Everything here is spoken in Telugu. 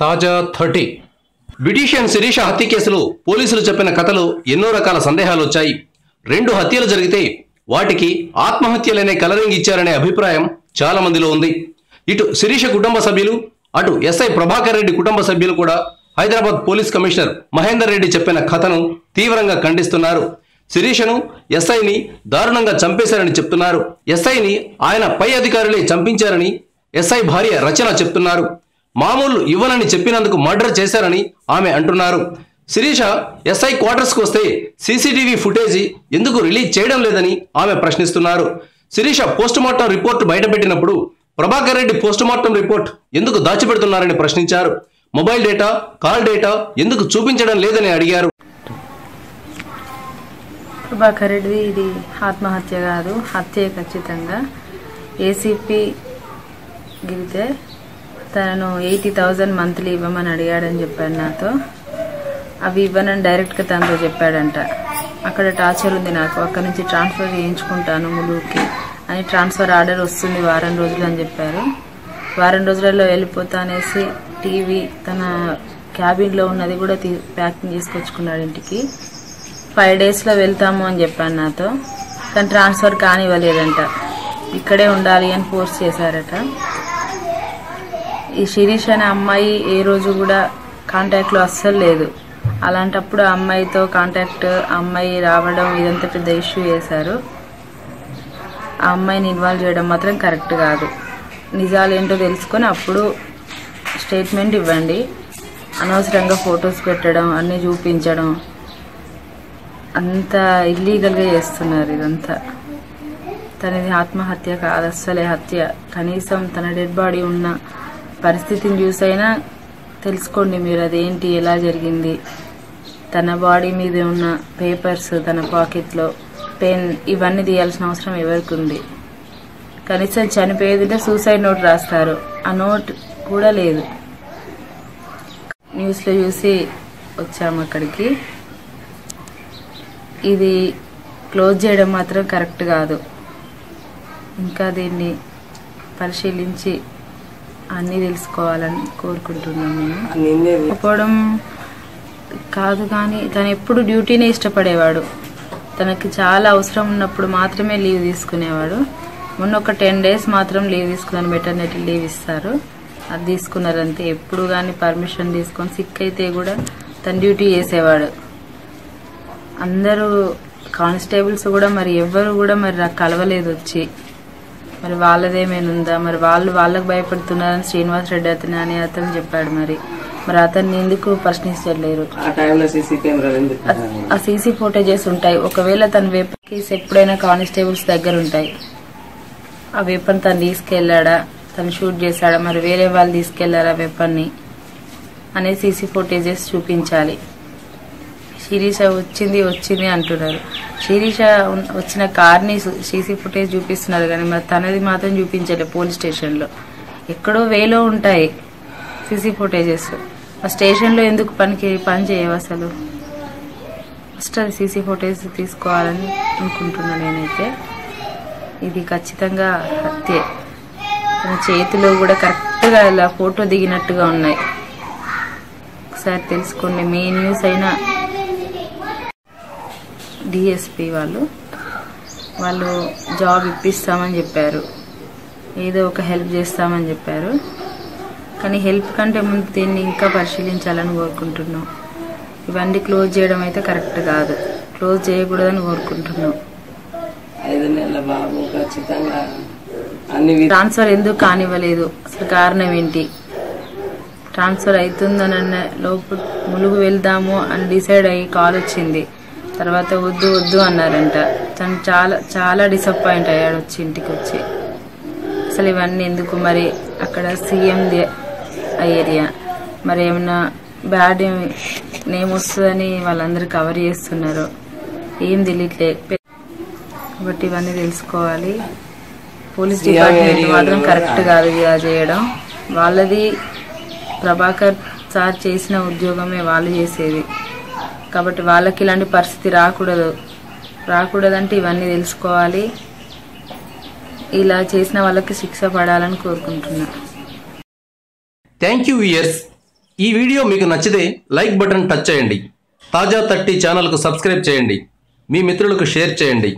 తాజా 30 బ్యూటీషియన్ శిరీష హత్య కేసులో పోలీసులు చెప్పిన కథలు ఎన్నో రకాల సందేహాలు వచ్చాయి. 2 హత్యలు జరిగితే వాటికి ఆత్మహత్యలనే కలరింగ్ ఇచ్చారనే అభిప్రాయం చాలా మందిలో ఉంది. ఇటు శిరీష కుటుంబ సభ్యులు, అటు ఎస్ఐ ప్రభాకర్ రెడ్డి కుటుంబ సభ్యులు కూడా హైదరాబాద్ పోలీస్ కమిషనర్ మహేందర్ రెడ్డి చెప్పిన కథను తీవ్రంగా ఖండిస్తున్నారు. శిరీషను ఎస్ఐని దారుణంగా చంపేశారని చెప్తున్నారు. ఎస్ఐని ఆయన పై అధికారులే చంపించారని ఎస్ఐ భార్య రచన చెప్తున్నారు. మామూలు ఇవ్వనని చెప్పినందుకు మర్డర్ చేశారని ఆమె అంటున్నారు. శిరీష ఎస్ఐ క్వార్టర్స్కి వస్తే సీసీటీవీ ఫుటేజీ ఎందుకు రిలీజ్ చేయడం లేదని ఆమె ప్రశ్నిస్తున్నారు. శిరీష పోస్టుమార్టం రిపోర్టు బయటపెట్టినప్పుడు ప్రభాకర్ రెడ్డి పోస్టుమార్టం రిపోర్ట్ ఎందుకు దాచిపెడుతున్నారని ప్రశ్నించారు. మొబైల్ డేటా, కాల్ డేటా ఎందుకు చూపించడం లేదని అడిగారు. ప్రభాకర్ రెడ్డి ఇది ఆత్మహత్య కాదు, హత్య ఖచ్చితంగా. ఏసీపీ గిరితే తనను 80,000 మంత్లీ ఇవ్వమని అడిగాడని చెప్పాడు నాతో. అవి ఇవ్వనని డైరెక్ట్గా తనతో చెప్పాడంట. అక్కడ టార్చర్ ఉంది, నాకు అక్కడ నుంచి ట్రాన్స్ఫర్ చేయించుకుంటాను ములుగుకి అని, ట్రాన్స్ఫర్ ఆర్డర్ వస్తుంది వారం రోజులు అని చెప్పారు. వారం రోజులలో వెళ్ళిపోతా అనేసి టీవీ తన క్యాబిన్లో ఉన్నది కూడా ప్యాకింగ్ చేసుకొచ్చుకున్నాడు ఇంటికి. 5 డేస్లో వెళ్తాము అని చెప్పాను నాతో. కానీ ట్రాన్స్ఫర్ కానివ్వలేదంట, ఇక్కడే ఉండాలి అని ఫోర్స్ చేశారట. ఈ శిరీష్ అనే అమ్మాయి ఏ రోజు కూడా కాంటాక్ట్లో అస్సలు లేదు. అలాంటప్పుడు ఆ అమ్మాయితో కాంటాక్ట్, అమ్మాయి రావడం ఇదంతా పెద్ద ఇష్యూ చేశారు. ఆ అమ్మాయిని ఇన్వాల్వ్ చేయడం మాత్రం కరెక్ట్ కాదు. నిజాలు ఏంటో తెలుసుకొని అప్పుడు స్టేట్మెంట్ ఇవ్వండి. అనవసరంగా ఫొటోస్ పెట్టడం, అన్నీ చూపించడం అంతా ఇల్లీగల్గా చేస్తున్నారు. ఇదంతా తనది ఆత్మహత్య కాదు, అస్సలే హత్య. కనీసం తన డెడ్ బాడీ ఉన్న పరిస్థితిని చూసైనా తెలుసుకోండి మీరు, అదేంటి, ఎలా జరిగింది. తన బాడీ మీద ఉన్న పేపర్స్, తన పాకెట్లో పెన్, ఇవన్నీ తీయాల్సిన అవసరం ఎవరికి ఉంది? కనీసం చనిపోయేదింటే సూసైడ్ నోట్ రాస్తారు, ఆ నోట్ కూడా లేదు. న్యూస్లో చూసి వచ్చాము అక్కడికి. ఇది క్లోజ్ చేయడం మాత్రం కరెక్ట్ కాదు. ఇంకా దీన్ని పరిశీలించి అన్నీ తెలుసుకోవాలని కోరుకుంటున్నాను. నేను ఒప్పుకోవడం కాదు, కానీ తను ఎప్పుడు డ్యూటీనే ఇష్టపడేవాడు. తనకి చాలా అవసరం ఉన్నప్పుడు మాత్రమే లీవ్ తీసుకునేవాడు. మొన్న ఒక 10 డేస్ మాత్రం లీవ్ తీసుకున్నాను, మెటర్నిటీ లీవ్ ఇస్తారు, అది తీసుకున్నారంతే. ఎప్పుడు కానీ పర్మిషన్ తీసుకొని సిక్ అయితే కూడా తన డ్యూటీ చేసేవాడు. అందరూ కానిస్టేబుల్స్ కూడా మరి ఎవ్వరు కూడా మరి నాకు కలవలేదు వచ్చి. మరి వాళ్ళదేమైనా ఉందా, మరి వాళ్ళకు భయపడుతున్నారని శ్రీనివాస్ రెడ్డి అనే అతను చెప్పాడు. మరి అతన్ని ఎందుకు ప్రశ్నించలేరు? ఆ సీసీ ఫోటేజెస్ ఉంటాయి. ఒకవేళ తన వెపన్ కేసు ఎప్పుడైనా కానిస్టేబుల్స్ దగ్గర ఉంటాయి. ఆ వెపన్ తను తీసుకెళ్లాడా, తను షూట్ చేశాడా, మరి వేరే వాళ్ళు తీసుకెళ్లారా వెపన్ని అనే సీసీ ఫోటేజెస్ చూపించాలి. శిరీష వచ్చింది అంటున్నారు. శిరీష వచ్చిన కార్ని సీసీ ఫుటేజ్ చూపిస్తున్నారు, కానీ మరి తనది మాత్రం చూపించలేదు. పోలీస్ స్టేషన్లో ఎక్కడో వేలో ఉంటాయి సీసీ ఫుటేజెస్. ఆ స్టేషన్లో ఎందుకు పని చేయవు అసలు? ఫస్ట్ అది సీసీ ఫుటేజ్ తీసుకోవాలని అనుకుంటున్నాను నేనైతే. ఇది ఖచ్చితంగా హత్యే. తన చేతిలో కూడా కరెక్ట్గా ఇలా ఫోటో దిగినట్టుగా ఉన్నాయి. ఒకసారి తెలుసుకోండి. మీ న్యూస్ అయినా డిఎస్పీ వాళ్ళు జాబ్ ఇప్పిస్తామని చెప్పారు, ఏదో ఒక హెల్ప్ చేస్తామని చెప్పారు. కానీ హెల్ప్ కంటే ముందు దీన్ని ఇంకా పరిశీలించాలని కోరుకుంటున్నాం. ఇవన్నీ క్లోజ్ చేయడం అయితే కరెక్ట్ కాదు, క్లోజ్ చేయకూడదని కోరుకుంటున్నాం. ట్రాన్స్ఫర్ ఎందుకు కానివ్వలేదు, అసలు కారణం ఏంటి? ట్రాన్స్ఫర్ అవుతుందని లోపు ములుగు వెళ్దాము అని డిసైడ్ అయ్యి కాల్ వచ్చింది. తర్వాత వద్దు అన్నారంట. తను చాలా చాలా డిసప్పాయింట్ అయ్యాడు వచ్చి ఇంటికి వచ్చి. అసలు ఇవన్నీ ఎందుకు? మరి అక్కడ సీఎం ఏరియా, మరి ఏమన్నా బ్యాడ్ నేమ్ వస్తుందని వాళ్ళందరూ కవర్ చేస్తున్నారు, ఏం తెలియట్లే. కాబట్టి ఇవన్నీ తెలుసుకోవాలి. పోలీస్ డిపార్ట్మెంట్ మాత్రం కరెక్ట్ కాదు ఇలా చేయడం. వాళ్ళది ప్రభాకర్ సార్ చేసిన ఉద్యోగమే వాళ్ళు చేసేది. కాబట్టి వాళ్ళకి ఇలాంటి పరిస్థితి రాకూడదంటే ఇవన్నీ తెలుసుకోవాలి. ఇలా చేసిన వాళ్ళకి శిక్ష పడాలని కోరుకుంటున్నా. Thank you weirs. ఈ వీడియో మీకు నచ్చితే లైక్ బటన్ టచ్ చేయండి. తాజా 30 ఛానల్కు సబ్స్క్రైబ్ చేయండి. మీ మిత్రులకు షేర్ చేయండి.